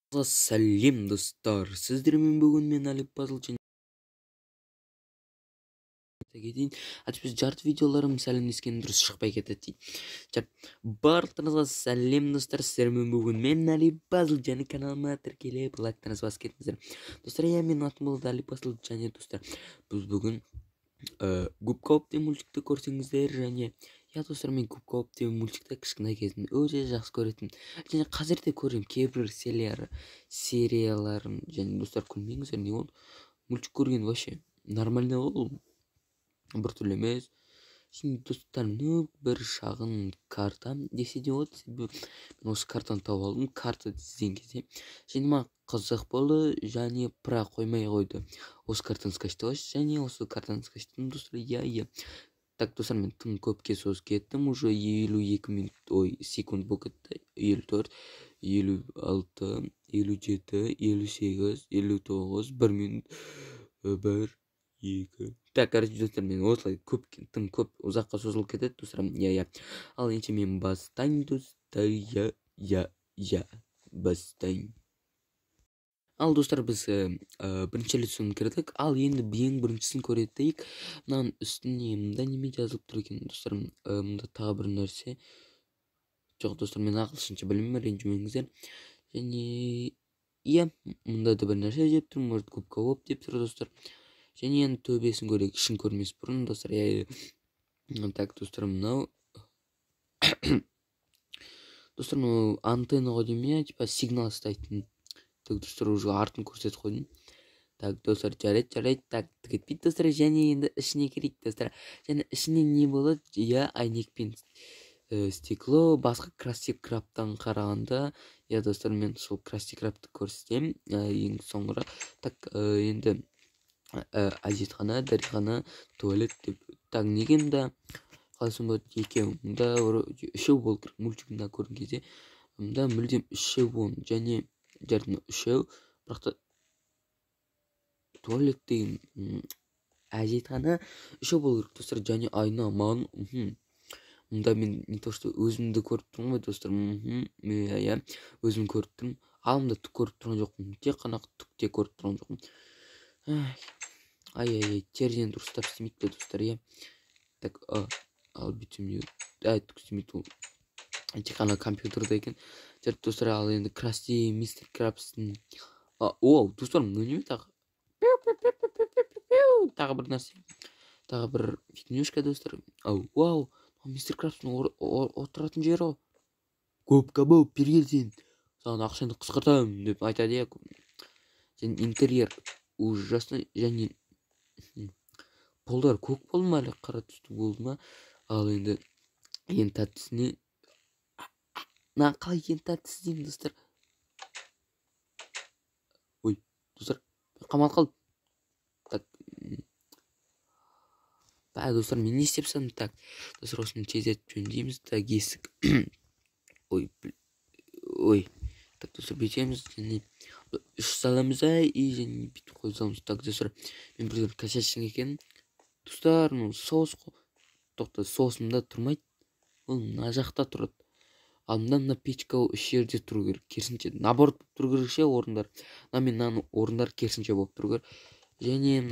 Сәлем достар, сіздермен бүгін мен Алип Пазл және кетейін. Біз жарты видеоларым сәлемдескен дұрыс шықпай кетеді дейді. Барлықтарыңызға сәлем достар, сіздермен бүгін мен Алип Пазл және каналыма тіркеліп лайктарыңызды басып кетіңіздер. Достар, менің атым болды Алип Пазл және достар, біз бүгін Губка Боб деген мультикті көрсеңіздер, және достар, мен Губка Боб деген мультикті кішкентай кезімде өте жақсы көретін, және қазір де көремін кейбір серияларын. Және достар, күлмеңіздер, не ол мультик көрген вообще нормально ол, біртүрлі емес. Şimdi достар, бір шағын карта десе де болады, себебі мен осы картаны тауып алдым. Карта іздеген кезде және маған қызық болды, және бірақ қоймай қойды. Осы картаны скачтап алайыншы, және осы картаны скачтадым достар. Так достар, мен тым көпке созып кеттім, уже 52 минут секунд болып кетті. 54, 56, 57, 58, 59, 1 минут, 1, 2. Так, короче достар, мен осылай тым көп ұзаққа созылып кетеді достар. Ал енді мен бастайын достар. Бастайын. Ал достар, біз бірінші лицоны кірдік. Ал енді ең біріншісін көретейік. Мынаның үстіне мында неме жазылып тұр екен достар. Мында тағы бір нәрсе. Жоқ достар, мен ағылшынша білмеймін, ренжімеңіздер. Және мында да бір нәрсе деп тұр, может Губка Боб деп тұр достар. Және енді төбесін көрейік, ішін көрмес бұрын достар. Так достар, мынау достар, мынау антенна ғой деймін, типа сигнал ұстайтын. Так достар, уже артын көрсетіп қойдым. Так достар, жарайды. Так кетпейді достар, және енді ішіне керек достар. Және ішіне не болады? Айнекпен стекло, басқа красив краптан қарағанда. Достар, мен сол красив крапты көрсетем ең соңыра. Так енді әжетхана, дәріхана, туалет деп. Так, неге мында қалайсын болады? Екеу, мында үшеу бол керек. Мультигімда көрген кезде мында мүлдем үшеу бол, және жәрден үшеу, бірақта туалет деген әжетхана үшеу бол керек достар. Және айна, маған мында мен не то что өзімді көріп тұрмын ғой достар. Өзім көріп тұрмын. Ал мында түк көріп тұрған жоқпын, тек қана түк те көріп тұрған жоқпын. Терден дұрыстап істемейді достар. Так, ал бүйтсем түк істемейді ол. Тек қана компьютерда екен. Жарты достар, ал енді Красти Мистер Крабстың достар, мынау неме тағы? Тағы бір нәрсе. Тағы бір фигнюшка достар. Вау, Мистер Крабстың отыратын жері. Губка Боб пергелден саған ақшаны қысқартамын деп айтады. Және интерьер ужасно, және полдар көк болды ма, әлі қара түсті болды ма? Ал енді ең тәттісіне қалай ең тәттісі деймін достар. Достар, қамалып қалды. Так, достар, мен не істеп сандым? Так достар, осыны тездетіп жөндейміз. Так, есік. Так достар, бүйтеміз, және үш саламыз, және бүйтіп қойып саламыз. Так достар, мен бір косячный екен достар. Соус қой. Тоқта, соусымда тұрмайды, ол мына жақта тұрады. Ал мына печка үш жерде тұру керек, керісінше наоборот тұру керек ше орындар. Мынаның орындар керісінше болып тұру керек. Және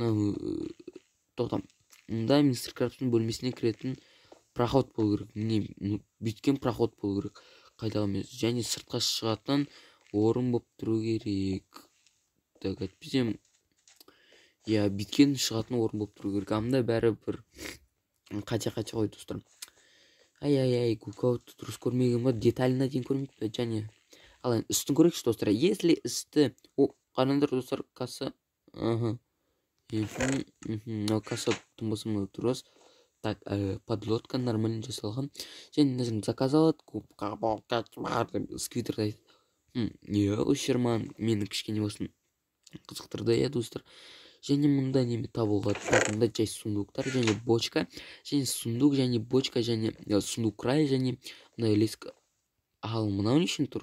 тоқтам, мында Мистер Крабстың бөлмесіне кіретін проход болу керек. Міне бүйткен проход болу керек, қайдағы емес. Және сыртқа шығатын орын болып тұру керек. Так, әйтпесем бүйткен шығатын орын болып тұру керек. Амда бәрі бір қача қой достар. Губка Бобты дұрыс көрмеген ба? Деталіне дейін көрмейді. Және ал енді үстін көрейікші достар. Если үсті қараңдар достар, касса. Касса тұмбасы тұрас. Так, подлодка нормально жасалған. Және назарым заказалады. Губка Бобка сквиттер айтады. Осы жер мені кішкене болсын қызықтырды достар. Және мұнда неме табуға, мұнда жай сундуктар, және бочка, және сундук, және бочка, және сундук край, және мұнда леска. Ал мынау не үшін тұр?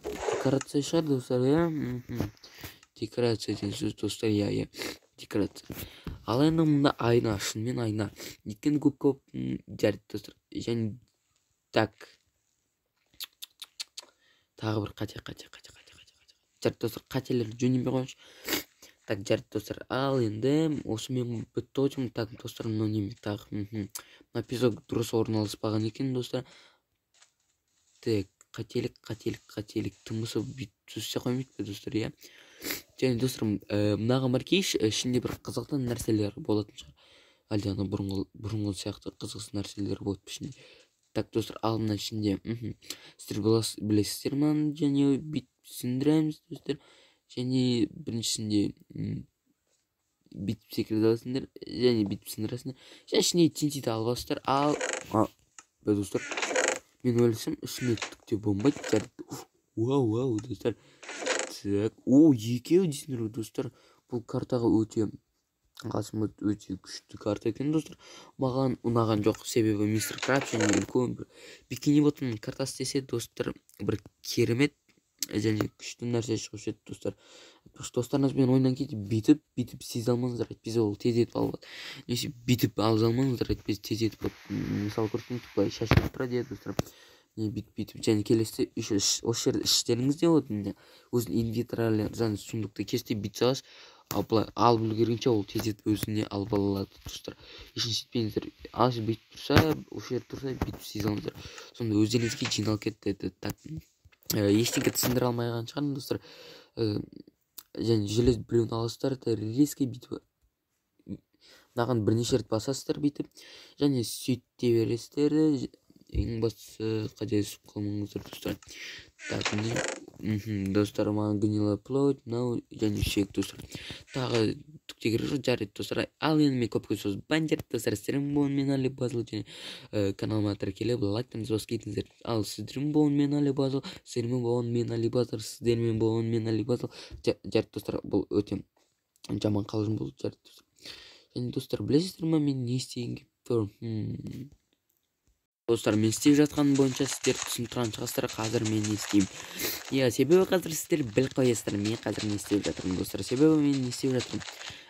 Декорация шығар достар, Декорация деген сөз достар, декорация. Ал енді мұнда айна, шынымен айна. Екен Губка Боб жарайды достар. Және так. Тағы бір қате. жарты достар қателер жөнемей қойыңызшы. Так, жарты достар, ал енді осымен бітті ғой. Так, достар, мынау неме так, мына эпизод дұрыс орналаспаған екен, достар. Так, қателік тым болса бүйтіп түсе қоймайды ма, достар, иә. Және достар, мынаған бар кейш, ішінде бір қызықты нәрселер болатын шығар. Әлде ана бұрынғы сияқты қызықты нәрселер болады ішінде. Так, достар, ал мына ішінде сіздер білесіздер ма, және бүйтіп түсіндіреміз, достар. Және біріншісінде бүйтіп секіріп аласыңдар, және бүйтіп сындырасыңдар. Және ішіне тинтиді алып аласыздар. Ал достар, мен ойласам ішіне түк те болмайды. Вау, достар. Так, екеу дейсіңдер ғой, достар. Бұл картаға өте күшті карта екен, достар. Маған ұнаған жоқ, себебі мистер Краб және үлкен бір бикини ботаның картасы десе, достар, бір керемет және күшті нәрсе шығушы еді, достар. Достарыңызбен ойнан кетіп бүйтіп сезе алмаңыздар, әйтпесе ол тездетіп алып алады. Немесе бүйтіп алып алмаңыздар, әйтпесе тездетіп алады. Мысалы көрсеңіз, былай шашылып тұрады, достар. Бүйтіп және келесі осы жерде іштеріңізде болады, өзінің инвентарьлы сундукты кесте бүйтіп саласыз. Ал былай алып үлгергенше ол тездетіп өзіне алып алады, достар. Ешін сөйтпеңіздер. Ал бүйтіп тұрса, осы жерде тұрса бүйтіп сезе алыңыздар. Сонда өздеріңізге жиналып кетті. Так, ештеңе сындыра алмайған шығармын, достар. Және желез біреуін аласыздар, резко бүйтіп мынаған бірнеше рет басасыздар бүйтіп, және сөйте бересіздер. Ең бастысы қателесіп қалмаңыздар, достар. Так, достар, маған гнилая плоть, мынау және шек, достар. Тағы түкте керек жоқ, жарайды, достар. Ал енді мен көпке созбайын, жарайды, достар. Сіздермен болған мен Али Базыл, және каналыма тіркеліп лайктарыңызды басып кетіңіздер. Ал сіздермен болған мен Али Базыл, сіздермен болған мен Али Базыл, сіздермен болған мен Али Базыл. Жарайды, достар, бұл өте жаман қалжың болды, жарайды, достар. Және достар, білесіздер ма, мен не істеген кеп достар, мен істеп жатқаным бойынша сіздер түсініп тұрған шығарсыздар, қазір мен не істеймін. Иә, себебі қазір сіздер біліп қоясыздар, мен қазір не істеп жатырмын, достар. Себебі мен не істеп жатырмын.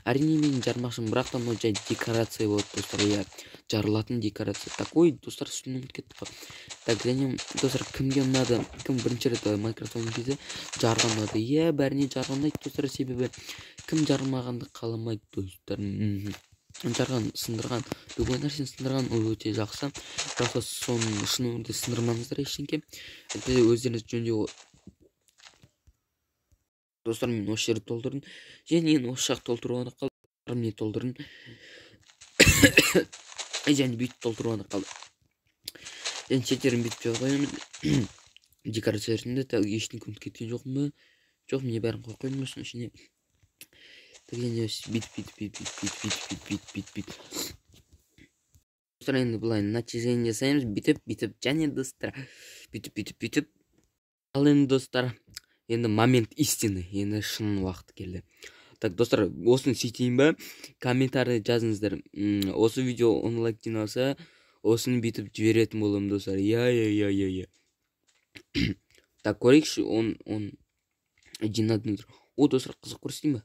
Әрине мен жармақшым, бірақ та мынау жай декорация болады, достар. Иә, жарылатын декорация. Так, ой, достар, үстімнен өтіп кетті ғой. Так, және достар, кімге ұнады, кім бірінші рет Майнкрафт ойнаған кезде жарған ұнады. Иә, бәріне жарған ұнайды, достар, себебі кім жарылмағанды қаламайды, достар. Жарған, сындырған, любой нәрсені сындырған ол өте жақсы. Бірақ та соның шын өмірде сындырмаңыздар ештеңке. Әйтпесе өздеріңіз жөндеу. Достар, мен осы жерді толтырдым. Және осы жақ толтыруға қалды. Не толтырдым. Және бүйтіп толтыруға қалды. Және шеттерін бүйтіп қоямын. Декорация ретінде ештеңе көміп кеткен жоқпын ба? Жоқ, міне бәрін қойып осының ішіне. Және бүйтіп. Достар, енді былай нәтижені жасаймыз, бүйтіп, және достар, бүйтіп. Ал енді достар, енді момент истины, енді шын уақыт келді. Так, достар, осыны сөйтейін ба? Комментарий жазыңыздар. Осы видео 10 лайк жиналса, осыны бүйтіп жіберетін боламын, достар. Я. Так, көрейікші, он жинадыңыздар. О, достар, қызық көрсетейін ба?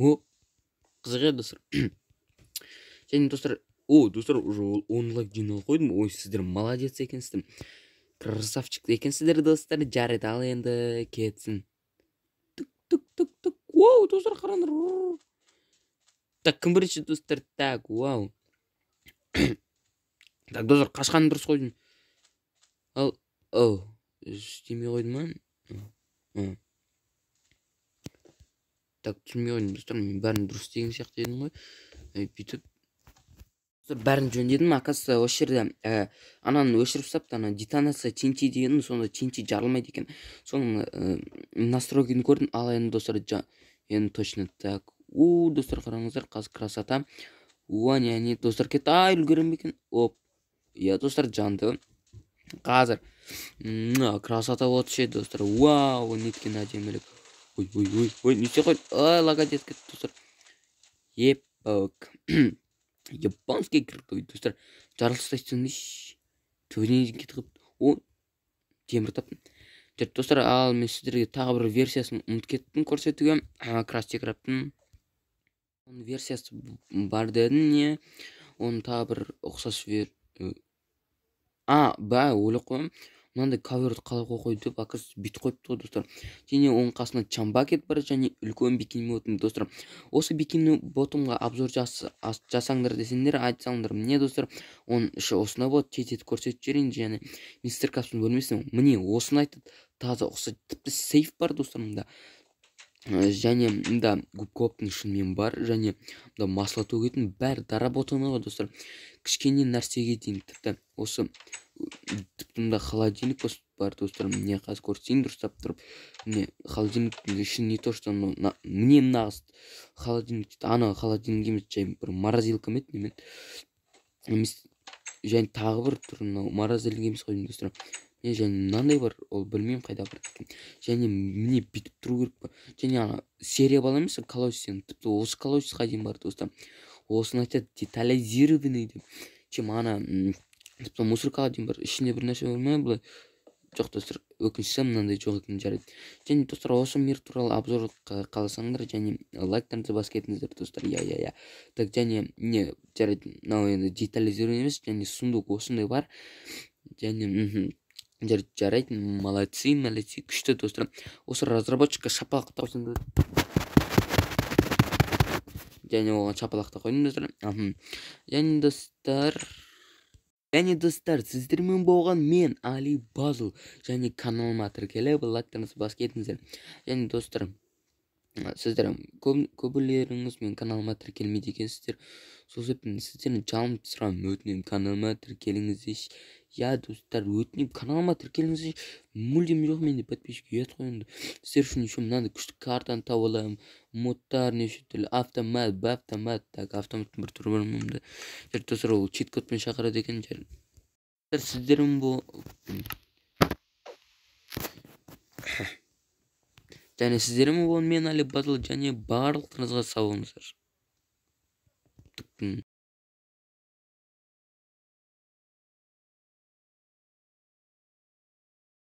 О, қызық еді, достар. Және достар, достар, уже 10 лайк жиналып қойдым. Ой, сіздер молодец екенсіздер. Красавчик екенсіздер, достар. Жарайды, ал енді кетсін. Тук. Оу, достар, қараңдар. Так, кім бірінші, достар? Так, вау. Так, достар, қашқанын дұрыс қойдым. Ал, істемей қойдым ма? Так, түсінмей қойдым, достар, мен бәрін дұрыс деген сияқты едім ғой. Бүйтіп. Бәрін жөндедім, оказывается, осы жерде ананы өшіріп тастапты, ана детонация тинти деген, сонда тинти жарылмайды екен. Соның настройканы көрдім, ал енді достар, енді точно. Так, достар, қараңыздар, қазір красота. Не, достар, кетті, үлгерем бекен. Оп, иә, достар, жанды. Қазір красота болады ше, достар. Вау, неткен әдемілік. Ой, несе қойды. Логотип кетті, достар. Епок. Японский крутой, достар. Жарылыстай түсіңдеш. Төбеден кетіп қойды. Темір таптым. Достар, ал мен сіздерге тағы бір версиясын ұмытып кеттім көрсетуге. Красти Крафттың версиясы бар дедім, не? Оның тағы бір ұқсас ойлап қойым. мынандай коверді қалай қойды деп оказывается бүйтіп қойыпты ғой достар. Және оның қасына чамбакет бар және үлкен бикини ботом достар. Осы бикини ботомға обзор жасаңдар десеңдер, айтсаңдар, міне достар, оның іші осындай болады, шететіп көрсетіп жіберейін. және мистер Капстың бөлмесіне міне осыны айтады, таза ұқсайды, тіпті сейф бар достар мында. және мында губка шынымен бар, және мында масло төгетін бәрі доработаны ғой достар. Кішкене нәрсеге дейін тіпті осы тіпті мында холодильник бар достар. Міне қазір көрсетейін дұрыстап тұрып. Міне холодильниктің іші не то что мне нағыз холодильник, ана холодильник емес, жай бір морозилка емес. және тағы бір түрі мынау морозилка емес қой достар. және мынандай бар, ол білмеймін қайда бар екен. және міне бүйтіп тұру керек па. және ана серия бала емес, колосистен тіпті осы колосисқа дейін бар достар. Осыны айтады детализированный деп. чем ана тіпті мусоркаға дейін бар. ішінде бір нәрсе бар ма былай? Жоқ достар, өкінішті мынандай жоқ екен, жарайды. және достар, осы мир туралы обзор қаласаңдар, және лайктарыңызды басып кетіңіздер достар. Так, және не жарайды, мынау енді детализирование емес, және сундук осындай бар. және жарайды, молодцы, күшті достар. Осы разработчикқа шапалақта қойсаңдар. және оған шапалақта қойдым достар. және достар, сіздермен болған мен Али Базл, және каналыма тіркеліп лайктарыңызды басып кетіңіздер. және достар, сіздер көбілеріңіз мен каналыма тіркелмейді екенсіздер. Сол себептен сіздерден жалынып сұрамын, өтінемін, каналыма тіркеліңіздерші. достар, өтінемін, каналыма тіркеліңіздерші. мүлдем жоқ менде подписчик, ұят қойыңды. Сіздер үшін еще мынандай күшті картаны тауып аламын. модтар, неше түрлі автомат, так, автоматтың бір түрі бар мұнда. достар, ол чит кодпен шақырады екен. сіздермен және сіздермен болған мен Али Базл, және барлықтарыңызға сау болыңыздар.